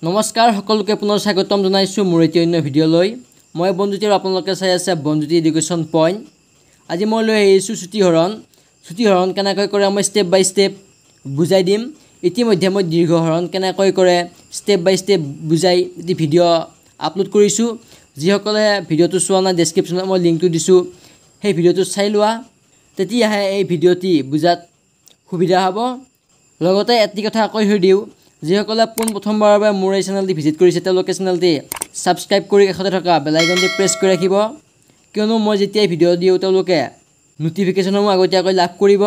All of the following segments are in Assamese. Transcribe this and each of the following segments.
নমস্কাৰ সকলোকে পুনৰ স্বাগতম জনাইছো মোৰ এটি অন্য ভিডিঅ'লৈ মই বন্ধুটি আৰু আপোনালোকে চাই আছে বন্ধুটি এডুকেশ্যন পইণ্ট আজি মই লৈ আহিছো ছুটি হৰণ কেনেকৈ কৰে মই ষ্টেপ বাই ষ্টেপ বুজাই দিম ইতিমধ্যে মই দীৰ্ঘ হৰণ কেনেকৈ কৰে ষ্টেপ বাই ষ্টেপ বুজাই এটি ভিডিঅ' আপলোড কৰিছো যিসকলে ভিডিঅ'টো চোৱা নাই ডেছক্ৰিপশ্যনত মই লিংকটো দিছো সেই ভিডিঅ'টো চাই লোৱা তেতিয়াহে এই ভিডিঅ'টি বুজাত সুবিধা হ'ব লগতে এটি কথা কৈ দিওঁ যিসকলে প্ৰথমবাৰৰ বাবে মোৰ এই চেনেলটি ভিজিট কৰিছে তেওঁলোকে চেনেলটি সাবস্ক্ৰাইব কৰি কাষতে থকা বেল আইকনটি প্ৰেছ কৰি ৰাখিব কিয়নো মই যেতিয়া ভিডিঅ' দিওঁ তেওঁলোকে নটিফিকেশ্যনসমূহ আগতীয়াকৈ লাভ কৰিব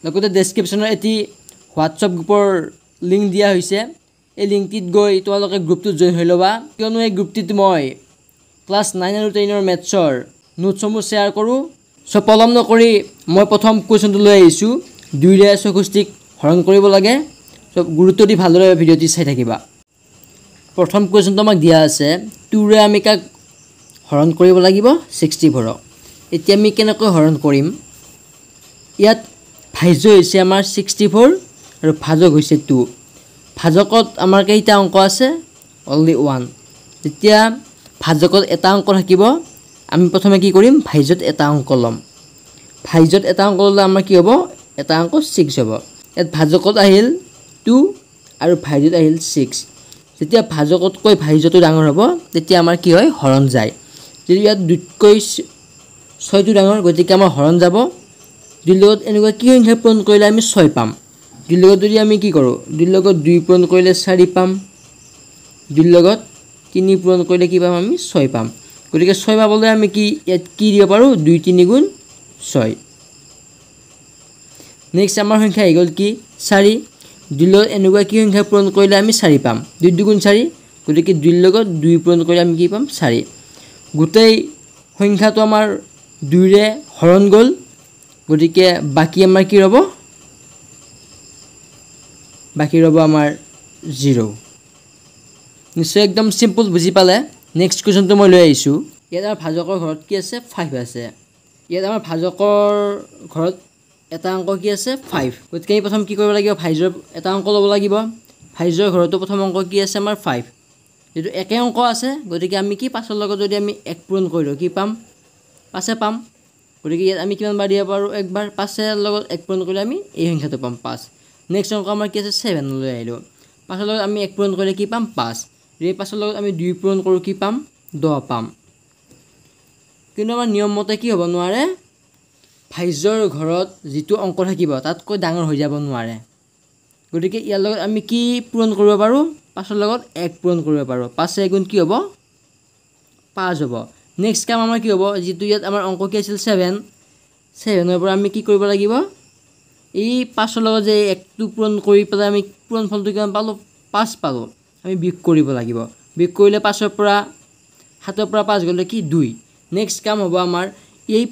লগতে ডেছক্ৰিপশ্যনত এটি হোৱাটছআপ গ্ৰুপৰ লিংক দিয়া হৈছে এই লিংকটিত গৈ তোমালোকে গ্ৰুপটোত জইন হৈ ল'বা কিয়নো এই গ্ৰুপটিত মই ক্লাছ 9 আৰু 10 ৰ মেথছৰ নোটসমূহ শ্বেয়াৰ কৰোঁ সো পলম নকৰি মই প্ৰথম কুৱেশ্যনটো লৈ আহিছোঁ 2 ৰে 64ক হৰণ কৰিব লাগে সব গুৰুত্ব দি ভালদৰে ভিডিঅ'টি চাই থাকিবা প্ৰথম কুৱেশ্যনটো আমাক দিয়া আছে 2 ৰে আমি কাক হৰণ কৰিব লাগিব 64 এতিয়া আমি কেনেকৈ হৰণ কৰিম ইয়াত ভাজ্য হৈছে আমাৰ 64 আৰু ভাজক হৈছে 2 ভাজকত আমাৰ কেইটা অংক আছে অনলি 1 যেতিয়া ভাজকত এটা অংক থাকিব আমি প্ৰথমে কি কৰিম ভাজ্যত এটা অংক লম ভাজ্যত এটা অংক ললে আমাৰ কি হ'ব এটা অংক 6 হ'ব ইয়াত ভাজকত আহিল 2 আৰু ভাজ্যত আহিল 6 যেতিয়া ভাজকতকৈ ভাজ্যটো ডাঙৰ হ'ব তেতিয়া আমাৰ কি হয় হৰণ যায় যদি ইয়াত 2তকৈ 6টো ডাঙৰ গতিকে আমাৰ হৰণ যাব 2 লগত এনেকুৱা কি সংখ্যা পূৰণ কৰিলে আমি 6 পাম 2 লগত যদি আমি কি কৰোঁ 2 লগত 2 পূৰণ কৰিলে 4 পাম 2 লগত 3 পূৰণ কৰিলে কি পাম আমি 6 পাম গতিকে 6 পাবলৈ আমি কি ইয়াত কি দিব পাৰোঁ 2 3 গুণ 6 নেক্সট আমাৰ সংখ্যা হৈ গ'ল কি 4 2 লগত এনেকুৱা কি সংখ্যা পূৰণ কৰিলে আমি 4 পাম 2 2 গুণ 4 গতিকে 2 লগত 2 পূৰণ কৰিলে আমি কি পাম 4 গোটেই সংখ্যাটো আমাৰ 2 ৰে হৰণ গ'ল গতিকে বাকি আমাৰ কি ৰব আমাৰ 0 নিশ্চয় একদম সিম্পল বুজি পালে নেক্সট কুৱেশ্যনটো মই লৈ আহিছোঁ ইয়াত আমাৰ ভাজকৰ ঘৰত কি আছে 5 আছে ইয়াত আমাৰ ভাজকৰ ঘৰত এটা অংক কি আছে 5 গতিকে আমি প্ৰথম কি কৰিব লাগিব ভাজ্যৰ এটা অংক ল'ব লাগিব ভাজ্যৰ ঘৰতো প্ৰথম অংক কি আছে আমাৰ 5 যেটো একে অংক আছে গতিকে আমি কি 5 ৰ লগত যদি আমি 1 পূৰণ কৰিলো কি পাম 5 পাম গতিকে ইয়াত আমি কিমান বাৰ দিব পাৰোঁ একবাৰ 5 ৰ লগত 1 পূৰণ কৰিলে আমি এই সংখ্যাটো পাম 5 নেক্সট অংক আমাৰ কি আছে 7 লৈ আহিলো 5 ৰ লগত আমি 1 পূৰণ কৰিলে কি পাম 5 এই 5 ৰ লগত আমি 2 পূৰণ কৰোঁ কি পাম 10 পাম কিন্তু আমাৰ নিয়ম মতে কি হ'ব নোৱাৰে ভাজ্যৰ ঘৰত যেটো অংক থাকিব তাতকৈ ডাঙৰ হৈ যাব নোৱাৰে গতিকে ইয়াৰ লগত আমি কি পূৰণ কৰিব পাৰোঁ 5 ৰ লগত 1 পূৰণ কৰিব পাৰোঁ 5 গুণ কি হ'ব 5 হ'ব নেক্সট কাম আমাৰ কি হ'ব যেটো ইয়াত আমাৰ অংক কি আছিল 7 ৰ পৰা আমি কি কৰিব লাগিব এই 5 ৰ লগত যে 1টো পূৰণ কৰি পেলাই আমি পূৰণ ফলটো কিমান পালো 5 পালো আমি বিয়োগ কৰিব লাগিব বিয়োগ কৰিলে 5 ৰ পৰা 7 ৰ পৰা 5 গ'লে কি 2 নেক্সট কাম হ'ব আমাৰ এই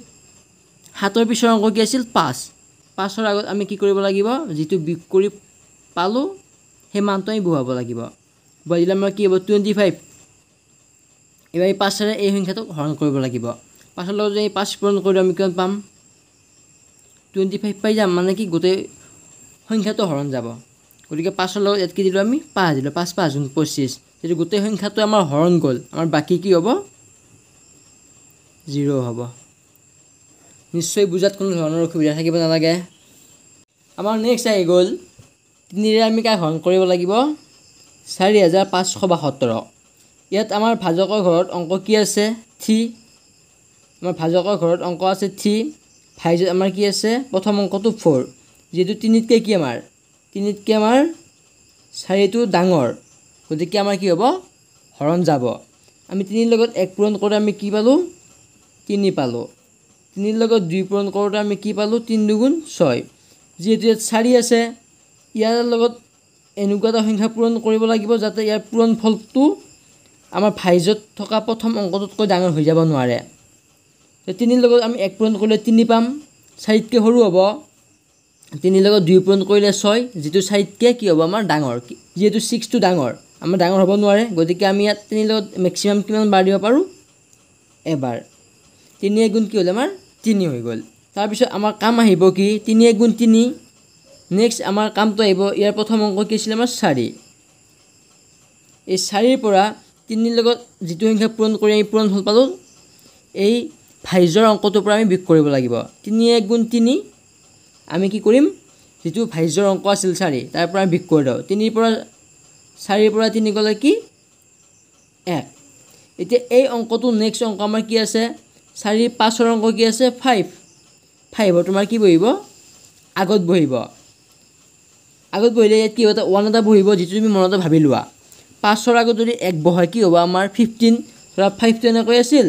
7 ৰ পিছৰ অংক কি আছিল 5 ৰ আগত আমি কি কৰিব লাগিব যেটো বিয়োগ কৰি পালো সেই মানটো আমি বহাব লাগিব বহাইলে আমাৰ কি হ'ব 25 এবাৰ 5 ৰে এই সংখ্যাটো হৰণ কৰিব লাগিব 5 ৰ লগত যদি 5 পূৰণ কৰি আমি কিমান পাম 25 পাই যাম মানে কি গোটেই সংখ্যাটো হৰণ যাব গতিকে 5 ৰ লগত কি দিলো আমি 5 দিলো 5 5 গুণ 25 যদি গোটেই সংখ্যাটো আমাৰ হৰণ গ'ল আমাৰ বাকি কি হ'ব 0 হ'ব নিশ্চয় বুজাত কোনো ধৰণৰ অসুবিধা থাকিব নালাগে আমাৰ নেক্সট আহি গ'ল 3 ৰে আমি কাক হৰণ কৰিব লাগিব 4572 ইয়াত আমাৰ ভাজকৰ ঘৰত অংক কি আছে 3 আমাৰ ভাজকৰ ঘৰত অংক আছে 3 ভাজ্যত আমাৰ কি আছে প্ৰথম অংকটো 4 যেটো 3তকৈ কি আমাৰ 3তকৈ আমাৰ 4টো ডাঙৰ গতিকে আমাৰ কি হ'ব হৰণ যাব আমি 3 লগত 1 পূৰণ কৰি আমি কি পালো 3 পালো 3 লগত 2 পূৰণ কৰোঁতে আমি কি পালো 3 2 গুণ 6 যেহেতু ইয়াত 4 আছে ইয়াৰ লগত এনেকুৱা এটা সংখ্যা পূৰণ কৰিব লাগিব যাতে ইয়াৰ পূৰণ ফলটো আমাৰ ভাজ্যত থকা প্ৰথম অংকটোতকৈ ডাঙৰ হৈ যাব নোৱাৰে 3 লগত আমি 1 পূৰণ কৰিলে 3 পাম 4তকৈ সৰু হ'ব 3 লগত 2 পূৰণ কৰিলে 6 যেটো 4তকৈ কি হ'ব আমাৰ ডাঙৰ যেহেতু 6টো ডাঙৰ আমাৰ ডাঙৰ হ'ব নোৱাৰে গতিকে আমি ইয়াত 3 লগত মেক্সিমাম কিমান বাৰ দিব পাৰোঁ এবাৰ 3 গুণ কি হ'ল আমাৰ 3 হৈ গ'ল তাৰ পিছত আমাৰ কাম আহিব কি 3 গুণ 3 নেক্সট আমাৰ কামটো আহিব ইয়াৰ প্ৰথম অংক কি আছিল আমাৰ 4 এই 4ৰ পৰা 3ৰ লগত যিটো সংখ্যা পূৰণ কৰি আমি পূৰণফল পালোঁ এই ভাজ্যৰ অংকটোৰ পৰা আমি বিয়োগ কৰিব লাগিব 3 1 গুণ 3 আমি কি কৰিম যেটো ভাজ্যৰ অংক আছিল 4 তাৰ পৰা বিয়োগ কৰি দাও 3 ৰ পৰা 4ৰ পৰা 3 গলে কি 1 এতিয়া এই অংকটো নেক্সট অংক আমাৰ কি আছে 4 5ৰ অংক কি আছে 5 5 তোমাৰ কি বহিব আগত বহিব আগত বহিলে কি হ'ব 1 এটা বহিব যেটো তুমি মনতে ভাবি লোৱা 5ৰ আগত যদি 1 বহাই কি হ'ব আমাৰ 15 ধৰা 5 টো এনেকৈ আছিল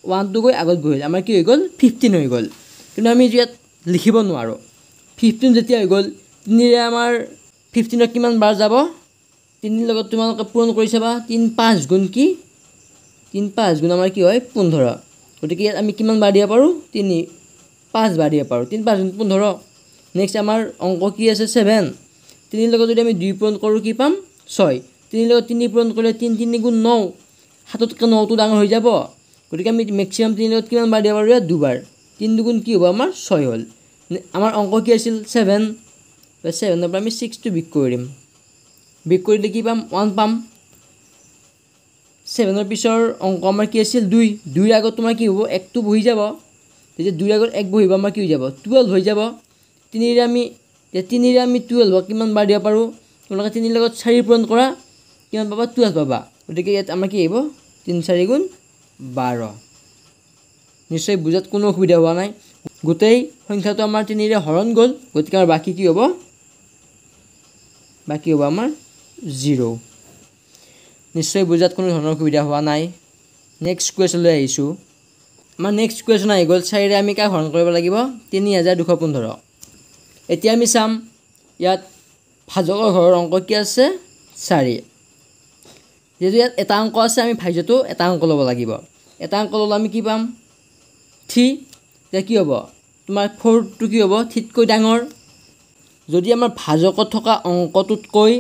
1 টো গৈ আগত বহিল আমাৰ কি হৈ গল 15 হৈ গল কিন্তু আমি ইয়াত লিখিব নোৱাৰো 15 যেতিয়া হৈ গল 3 ৰে আমাৰ 15 ৰ কিমান বাৰ যাব 3 ৰ লগত তোমালোকে পূৰণ কৰি চাবা 3 5 গুণ কি 3 5 গুণ আমাৰ কি হয় 15 গতিকে ইয়াত আমি কিমান বাৰ দিয়া পাৰো 3 5 বাৰ দিয়া পাৰো 3 5 গুণ 15 নেক্সট আমাৰ অংক কি আছে 7 3 ৰ লগত যদি আমি 2 পূৰণ কৰো কি পাম 6 3 ৰ লগত 3 পূৰণ কৰিলে 3 3 গুণ 9 হাততকৈ 9 টো ডাঙৰ হৈ যাব গতিকে আমি ম্যাক্সিমাম 3 ৰ লগত কিমান বাৰ দিয়া পাৰো ইয়াত দুবাৰ 3 দুগুণ কি হ'ব আমাৰ 6 হ'ল আমাৰ অংক কি আছিল 7 7 ৰ পৰা আমি 6 টো বিয়োগ কৰিম বিয়োগ কৰিলে কি পাম 1 পাম 7 ৰ পিছৰ অংক আমাৰ কি আছিল 2 2 ৰ আগত তোমাৰ কি হ'ব 1 টো বহি যাব তেতিয়া 2 ৰ আগত 1 বহিব আমাৰ কি হৈ যাব 12 হৈ যাব 3 ৰে আমি 12 কিমান বাৰ দিয়া পাৰো তোমালোকে 3 ৰ লগত 4 পূৰণ কৰা কিমান পাবা 12 পাবা গতিকে ইয়াত আমাৰ কি আহিব 3 4 গুণ 12 নিশ্চয় বুজাত কোনো অসুবিধা হোৱা নাই গোটেই সংখ্যাটো আমাৰ 3 ৰে হৰণ গল গতিকে আমাৰ বাকি কি হ'ব আমাৰ 0 নিশ্চয় বুজাত কোনো ধৰণৰ অসুবিধা হোৱা নাই নেক্সট কোৱেশ্চন লৈ আহিছো আমাৰ নেক্সট কোৱেশ্চন আহি গল 4 ৰে আমি কাক হৰণ কৰিব লাগিব 3215 এতিয়া আমি চাম ইয়াত ভাজকৰ ঘৰৰ অংক কি আছে 4 যেটো ইয়াত এটা অংক আছে আমি ভাজ্যটো এটা অংক লব লাগিব এটা অংক ললে আমি কি পাম 3 এতিয়া কি হ'ব তোমাৰ 4 টো কি হ'ব 3 কৈ ডাঙৰ যদি আমাৰ ভাজকত থকা অংকটোতকৈ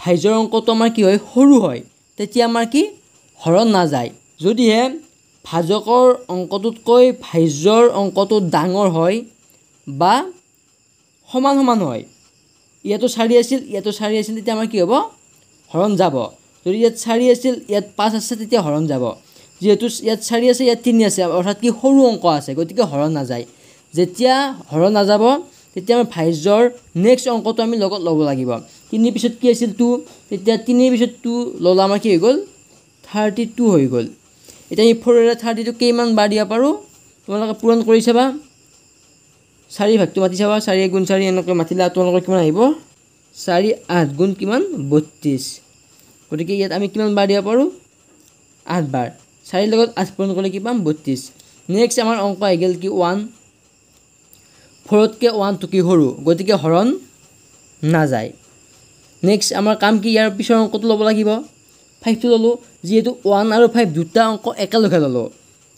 ভাজ্যৰ অংকটো আমাৰ কি হয় সৰু হয় তেতিয়া আমাৰ কি হৰণ না যায় যদিহে ভাজকৰ অংকটোতকৈ ভাজ্যৰ অংকটো ডাঙৰ হয় বা সমান সমান হয় ইয়াতো 4 আছিল তেতিয়া আমাৰ কি হ'ব হৰণ যাব যদি ইয়াত 4 আছিল ইয়াত 5 আছে তেতিয়া হৰণ যাব যেহেতু ইয়াত 4 আছে ইয়াত 3 আছে অৰ্থাৎ কি সৰু অংক আছে গতিকে হৰণ না যায় যেতিয়া হৰণ না যাব তেতিয়া আমি ভাজ্যৰ নেক্সট অংকটো আমি লগত লব লাগিব 3 পিছত কি আছিল 2 তেতিয়া 3 পিছত 2 ললা আমাৰ কি হৈ গল 32 হৈ গল এতিয়া এই 4 ৰে 32 কিমান বাৰ দিয়া পাৰো তোমালোকে পূৰণ কৰি চাবা 4 ভাগটো মাতি চাবা 4 গুণ 4 এনেকৈ মাতিলা তোমালোকৰ কিমান আহিব 4 8 গুণ কিমান 32 গতিকে ইয়াত আমি কিমান বাৰ দিয়া পাৰো 8 বাৰ 4 লগত 8 পূৰণ কৰিলে কি পাম 32 নেক্সট আমাৰ অংক আহি গল কি 1 4 কে 1 টো কি সৰু গতিকে হৰণ না যায় নেক্সট আমাৰ কাম কি ইয়াৰ পিছৰ অংকটো লব লাগিব 5 টো ললো যেহেতু 1 আৰু 5 দুটা অংক একেলগে ললো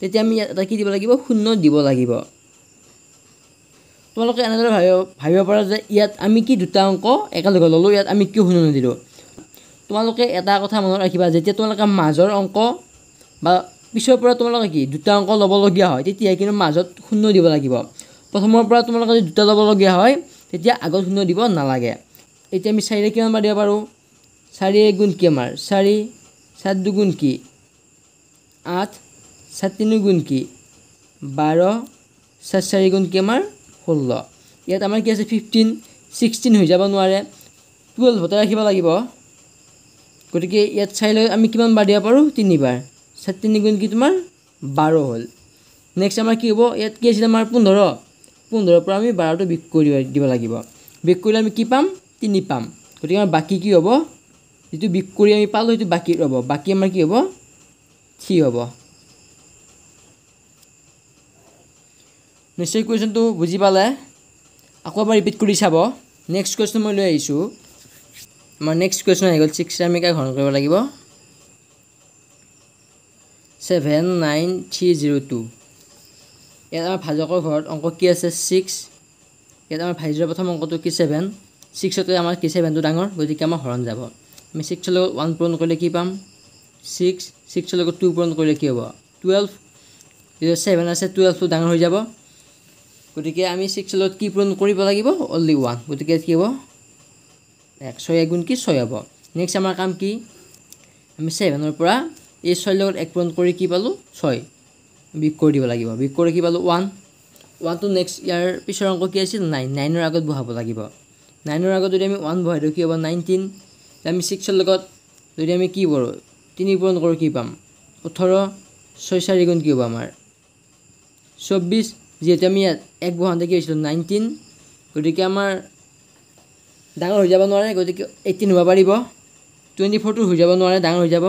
তেতিয়া আমি এটা কি দিব লাগিব শূন্য দিব লাগিব তোমালোকে এনেদৰে ভাবিব পাৰা যে ইয়াত আমি কি দুটা অংক একেলগে ললো ইয়াত আমি কি শূন্য নিদিলো তোমালোকে এটা কথা মনত ৰাখিবা যেতিয়া তোমালোকে মাজৰ অংক বা পিছৰ পৰা তোমালোকে কি দুটা অংক লব লগিয়া হয় তেতিয়া কিন্তু মাজত শূন্য দিব লাগিব প্ৰথমৰ পৰা তোমালোকে যদি দুটা লব লগিয়া হয় তেতিয়া আগত শূন্য দিব নালাগে এতিয়া আমি 4 ৰে কিমান বাৰ দিব পাৰো 4 গুণ কি আমাৰ 4 7 দুগুণ কি 8 7 3 গুণ কি 12 7 4 গুণ কি আমাৰ 16 ইয়াত আমাৰ কি আছে 15 16 হৈ যাব নোৱাৰে 12 হতে ৰাখিব লাগিব গতিকে ইয়াত 4 লৈ আমি কিমান বাৰ দিয়া পাৰো 3 বাৰ 7 3 গুণ কি তোমাৰ 12 হ'ল নেক্সট আমাৰ কি হ'ব ইয়াত কি আছিল আমাৰ 15 পৰা আমি 12 টো বিয়োগ কৰি দিব লাগিব বিয়োগ কৰিলে আমি কি পাম 3 পাম গতিকে আমাৰ বাকি কি হ'ব যেটো বিয়োগ কৰি আমি পালো সেইটো বাকি ৰব বাকি আমাৰ কি হ'ব 3 হ'ব নিশ্চয় কোৱেশ্চনটো বুজি পালে আকৌ এবাৰ ৰিপিট কৰি চাব নেক্সট কোৱেশ্চন মই লৈ আহিছো আমাৰ নেক্সট কোৱেশ্চন আহি গল 6 আমি কাক হৰণ কৰিব লাগিব 79302 ইয়াত আমাৰ ভাজকৰ ঘৰত অংক কি আছে 6 ইয়াত আমাৰ ভাজ্যৰ প্ৰথম অংকটো কি 7 6 তে আমাৰ কি 7 টো ডাঙৰ গতিকে আমাৰ হৰণ যাব আমি 6 ৰ লগত 1 পূৰণ কৰিলে কি পাম 6 6 ৰ লগত 2 পূৰণ কৰিলে কি হ'ব 12 যেতিয়া 7 আছে 12 টো ডাঙৰ হৈ যাব গতিকে আমি 6 ৰ লগত কি পূৰণ কৰিব লাগিব অনলি 1 গতিকে কি হ'ব 1 6 গুণ কি 6 হ'ব নেক্সট আমাৰ কাম কি আমি 7 ৰ পৰা এই 6 লগত 1 পূৰণ কৰি কি পালো 6 বিক কৰি দিব লাগিব বিক কৰি কি পালো 1 1 to next ইয়াৰ পিছৰ অংক কি আছিল 9 9 ৰ আগত বহাব লাগিব 9 ৰ আগত যদি আমি 1 বহাই দিও কি হ'ব 19 আমি 6 ৰ লগত যদি আমি কি কৰো 3 পূৰণ কৰো কি পাম 18 6 4 গুণ কি হ'ব আমাৰ 24 যেহেতু আমি 1 বহাওঁতে কি হৈছিল 19 গতিকে আমাৰ ডাঙৰ হৈ যাব নোৱাৰে গতিকে 18 হ'ব পাৰিব 24 টো হৈ যাব নোৱাৰে ডাঙৰ হৈ যাব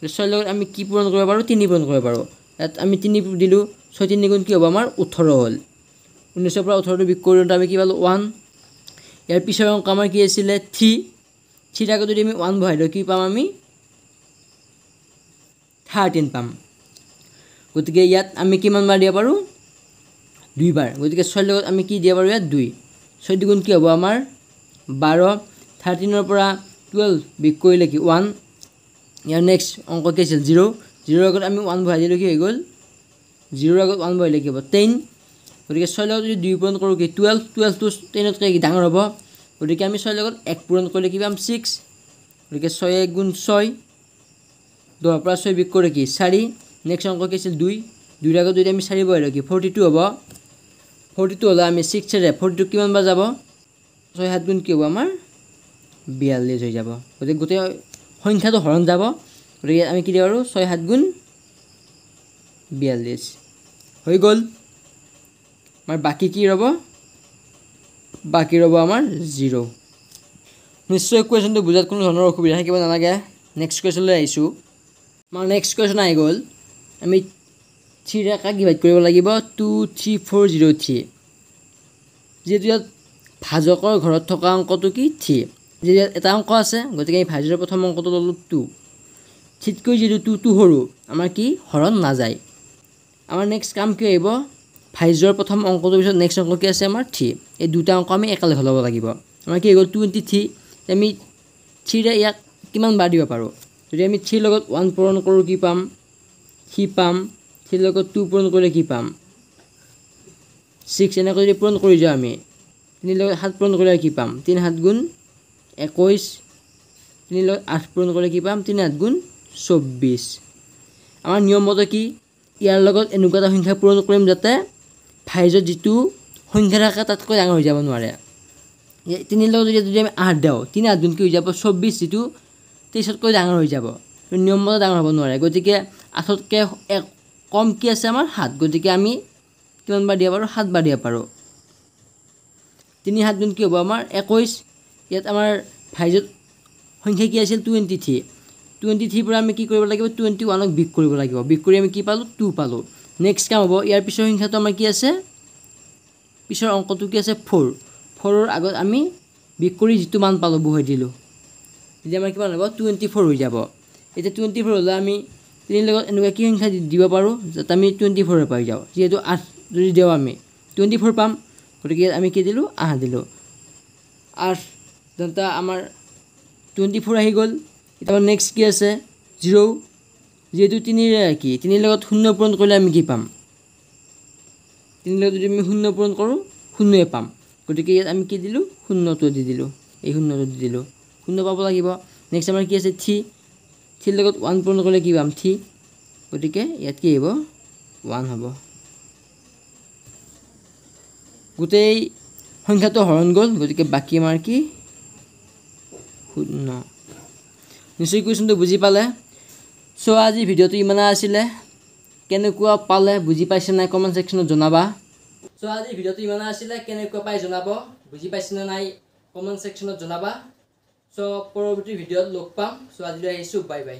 6 লগত আমি কি পূৰণ কৰিব পাৰো 3 পূৰণ কৰিব পাৰো তাত আমি 3 দিলো 6 3 গুণ কি হ'ব আমাৰ 18 হ'ল 19 ৰ পৰা 18 টো বিক কৰোঁতে আমি কি পালো 1 ইয়াৰ পিছৰ অংক আমাৰ কি আছিল 3 3 আগত যদি আমি 1 বহাই দিও কি পাম আমি 13 পাম গতিকে ইয়াত আমি কিমান বাৰ দিব পাৰো 2 বাৰ গতিকে 6 লগত আমি কি দিব পাৰো ইয়াত 2 6 গুণ কি হ'ব আমাৰ 12 13 ৰ পৰা 12 বিক কৰিলে কি 1 ইয়াৰ নেক্সট অংক কি আছিল 0 0 ৰ আগত আমি 1 বহাই দিলে কি হৈ গ'ল 0 ৰ আগত 1 বহাইলে কি হ'ব 10 গতিকে 6 লগত যদি 2 পূৰণ কৰো কি 12 12 টো 10 তকৈ ডাঙৰ হ'ব গতিকে আমি 6 লগত 1 পূৰণ কৰিলে কি পাম 6 গতিকে 6 গুণ 6 10 ৰ পৰা 6 বিক কৰে কি 4 নেক্সট অংক কি আছিল 2 2 ৰ আগত যদি আমি 4 বহাই দিও কি 42 হ'ব 42 হলে আমি 6 ৰে 42 কিমান বাৰ যাব 6 7 গুণ কি হ'ব আমাৰ 42 হৈ যাব গতিকে গোটেই সংখ্যাটো হৰণ যাব গতিকে আমি কি দিব পাৰো 6 7 গুণ 42 হৈ গ'ল আমাৰ বাকি কি ৰব বাকি ৰব আমাৰ 0 নিশ্চয় কোৱেশ্যনটো বুজাত কোনো ধৰণৰ অসুবিধা থাকিব নালাগে নেক্সট কোৱেশ্যন লৈ আহিছো আমাৰ নেক্সট কোৱেশ্যন আহি গ'ল আমি 3 ৰে কাক ডিভাইড কৰিব লাগিব 2 3 4 0 3 যেহেতু ইয়াত ভাজকৰ ঘৰত থকা অংকটো কি 3 যে এটা অংক আছে গতিকে এই ভাজকৰ প্ৰথম অংকটো ললো 2 থিতকৈ যেটো 2 টো সৰু আমাৰ কি হৰণ না যায় আমাৰ নেক্সট কাম কি আহিব ভাজকৰ প্ৰথম অংকটোৰ পিছত নেক্সট অংক কি আছে আমাৰ 3 এই দুটা অংক আমি একেলগে ল'ব লাগিব আমাৰ কি হ'ল 23 আমি 3 ৰে ইয়াক কিমান বাৰ দিব পাৰো যদি আমি 3 লগত 1 পূৰণ কৰো কি পাম 3 পাম 3 লগত 2 পূৰণ কৰিলে কি পাম 6 এনেকৈ যদি পূৰণ কৰি যাও আমি 3 লগত 7 পূৰণ কৰিলে কি পাম 3 7 গুণ 21 3 লগত 8 পূৰণ কৰিলে কি পাম 3 8 গুণ 24 আমাৰ নিয়ম মতে কি ইয়াৰ লগত এনেকুৱা এটা সংখ্যা পূৰণ কৰিম যাতে ভাজত যেটো সংখ্যা থাকে তাতকৈ ডাঙৰ হৈ যাব নোৱাৰে 3 লগত যদি আমি 8 দাও 3 8 গুণ কি হৈ যাব 24 যেটো 23 তকৈ ডাঙৰ হৈ যাব নিয়ম মতে ডাঙৰ হ'ব নোৱাৰে গতিকে 8 তকৈ কম কি আছে আমাৰ 7 গতিকে আমি কিমান বাৰ দিয়া পাৰো 7 বাৰ দিয়া পাৰো 3 7 গুণ কি হ'ব আমাৰ 21 ইয়াত আমাৰ ভাজত সংখ্যা কি আছিল 23 পৰা আমি কি কৰিব লাগিব 21ক বিক কৰিব লাগিব বিক কৰি আমি কি পালো 2 পালো নেক্সট কাম হ'ব ইয়াৰ পিছৰ সংখ্যাটো আমাৰ কি আছে পিছৰ অংকটো কি আছে 4 ৰ আগত আমি বিক কৰি যেটো মান পালো বহাই দিলো এতিয়া আমাৰ কিমান হ'ব 24 হৈ যাব এতিয়া 24 হলে আমি 3 লগত এনেকুৱা কি সংখ্যা দিব পাৰো যাতে আমি 24 পাই যাও যেহেতু 8 যদি দেও আমি 24 পাম গতিকে আমি কি দিলো 8 দিলো 8 দন্তা আমাৰ 24 আহি গ'ল এটা নেক্সট কি আছে 0 যেহেতু 3 ৰে কি 3 লগত 0 পূৰণ কৰিলে আমি কি পাম 3 লগত যদি আমি 0 পূৰণ কৰো 0 পাম গতিকে ইয়াত আমি কি দিলো 0 টো দি দিলো এই 0 টো দি দিলো 0 পাব লাগিব নেক্সট আমাৰ কি আছে 3 লগত 1 পূৰণ কৰিলে কি পাম 3 গতিকে ইয়াত কি হ'ব 1 হ'ব গোটেই সংখ্যাটো হৰণ গ'ল গতিকে বাকি আমাৰ কি 0 নিশ্চয় কোৱেশ্যনটো বুজি পালে সো আজি ভিডিওটো ইমানে আছিল কেনেকুৱা পালে বুজি পাইছে নাই কমেন্ট সেকশনত জনাবা সো আজি ভিডিওটো ইমানে আছিল কেনেকুৱা পাই জনাব বুজি পাইছে নাই কমেন্ট সেকশনত জনাবা সো পৰৱৰ্তী ভিডিওত লগ পাম সো আজিলৈ আহিছো বাই বাই